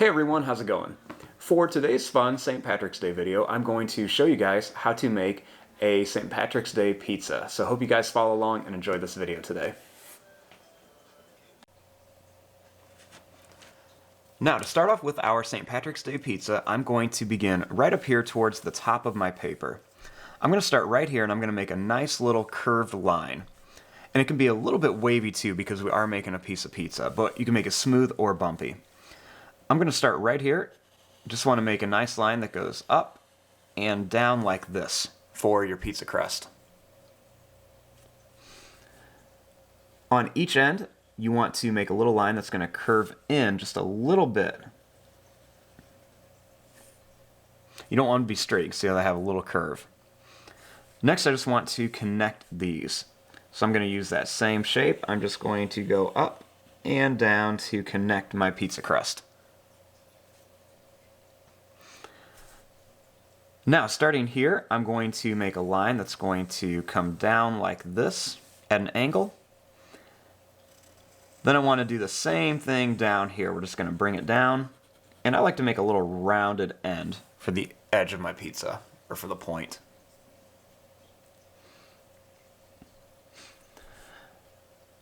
Hey everyone, how's it going? For today's fun St. Patrick's Day video, I'm going to show you guys how to make a St. Patrick's Day pizza. So hope you guys follow along and enjoy this video today. Now to start off with our St. Patrick's Day pizza, I'm going to begin right up here towards the top of my paper. I'm going to start right here and I'm going to make a nice little curved line. And it can be a little bit wavy too because we are making a piece of pizza, but you can make it smooth or bumpy. I'm going to start right here. Just want to make a nice line that goes up and down like this for your pizza crust. On each end, you want to make a little line that's going to curve in just a little bit. You don't want to be straight, see how they have a little curve. Next, I just want to connect these. So I'm going to use that same shape. I'm just going to go up and down to connect my pizza crust. Now, starting here, I'm going to make a line that's going to come down like this at an angle. Then I want to do the same thing down here. We're just going to bring it down. And I like to make a little rounded end for the edge of my pizza, or for the point.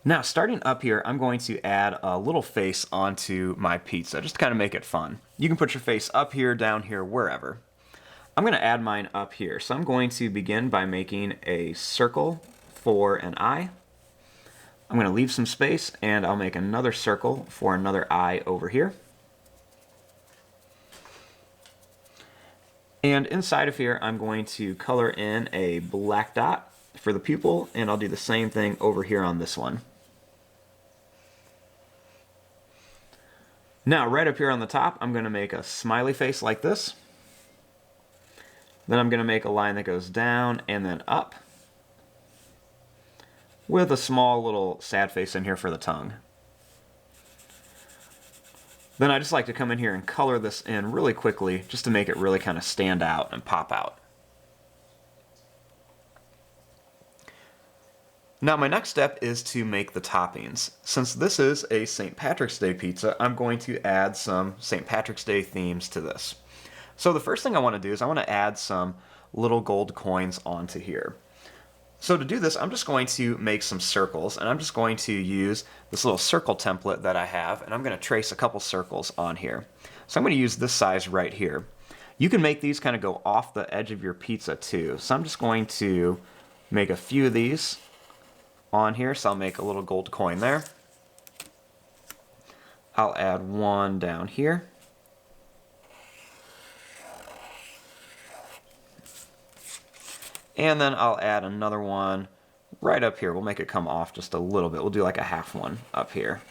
Now, starting up here, I'm going to add a little face onto my pizza, just to kind of make it fun. You can put your face up here, down here, wherever. I'm going to add mine up here. So I'm going to begin by making a circle for an eye. I'm going to leave some space and I'll make another circle for another eye over here. And inside of here, I'm going to color in a black dot for the pupil, and I'll do the same thing over here on this one. Now, right up here on the top, I'm going to make a smiley face like this. Then I'm going to make a line that goes down and then up, with a small little sad face in here for the tongue. Then I just like to come in here and color this in really quickly, just to make it really kind of stand out and pop out. Now my next step is to make the toppings. Since this is a St. Patrick's Day pizza, I'm going to add some St. Patrick's Day themes to this. So the first thing I want to do is I want to add some little gold coins onto here. So to do this, I'm just going to make some circles, and I'm just going to use this little circle template that I have, and I'm going to trace a couple circles on here. So I'm going to use this size right here. You can make these kind of go off the edge of your pizza too. So I'm just going to make a few of these on here, so I'll make a little gold coin there. I'll add one down here. And then I'll add another one right up here. We'll make it come off just a little bit. We'll do like a half one up here.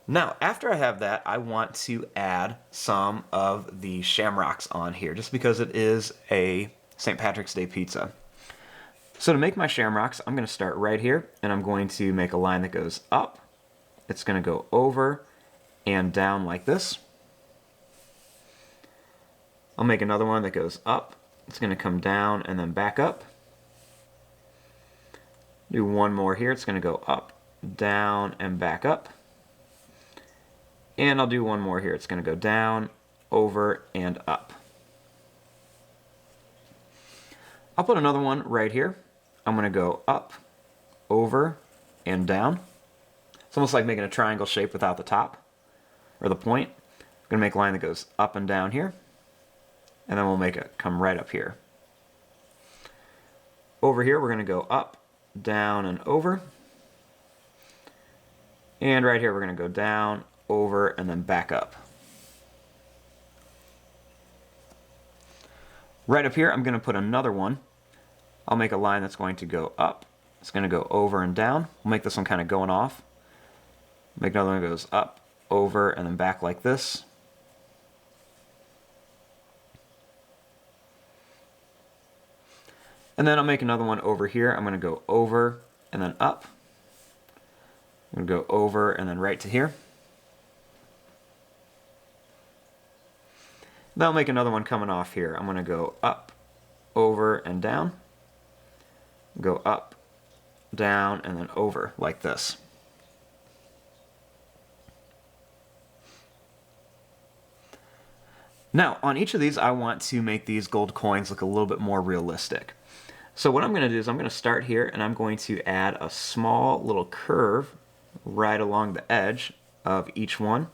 Now, after I have that, I want to add some of the shamrocks on here, just because it is a St. Patrick's Day pizza. So to make my shamrocks, I'm going to start right here, and I'm going to make a line that goes up. It's going to go over and down like this. I'll make another one that goes up. It's going to come down and then back up. Do one more here. It's going to go up, down, and back up. And I'll do one more here. It's going to go down, over, and up. I'll put another one right here. I'm going to go up, over, and down. It's almost like making a triangle shape without the top, or the point. I'm going to make a line that goes up and down here. And then we'll make it come right up here. Over here, we're going to go up, down, and over. And right here, we're going to go down, over, and then back up. Right up here, I'm going to put another one. I'll make a line that's going to go up. It's going to go over and down. We'll make this one kind of going off. Make another one that goes up, over, and then back like this. And then I'll make another one over here. I'm going to go over and then up. I'm going to go over and then right to here. Then I'll make another one coming off here. I'm going to go up, over, and down. Go up, down, and then over like this. Now, on each of these, I want to make these gold coins look a little bit more realistic. So what I'm going to do is I'm going to start here and I'm going to add a small little curve right along the edge of each one.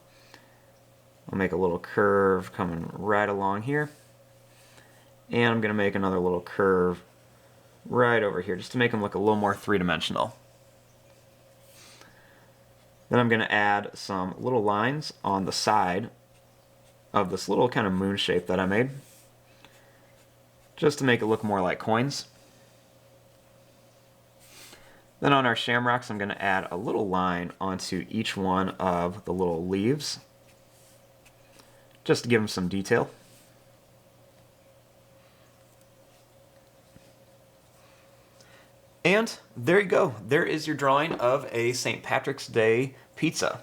I'll make a little curve coming right along here. And I'm going to make another little curve right over here just to make them look a little more three-dimensional. Then I'm going to add some little lines on the side of this little kind of moon shape that I made, just to make it look more like coins. Then on our shamrocks, I'm going to add a little line onto each one of the little leaves, just to give them some detail. And there you go. There is your drawing of a St. Patrick's Day pizza.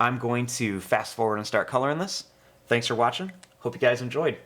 I'm going to fast forward and start coloring this. Thanks for watching. Hope you guys enjoyed.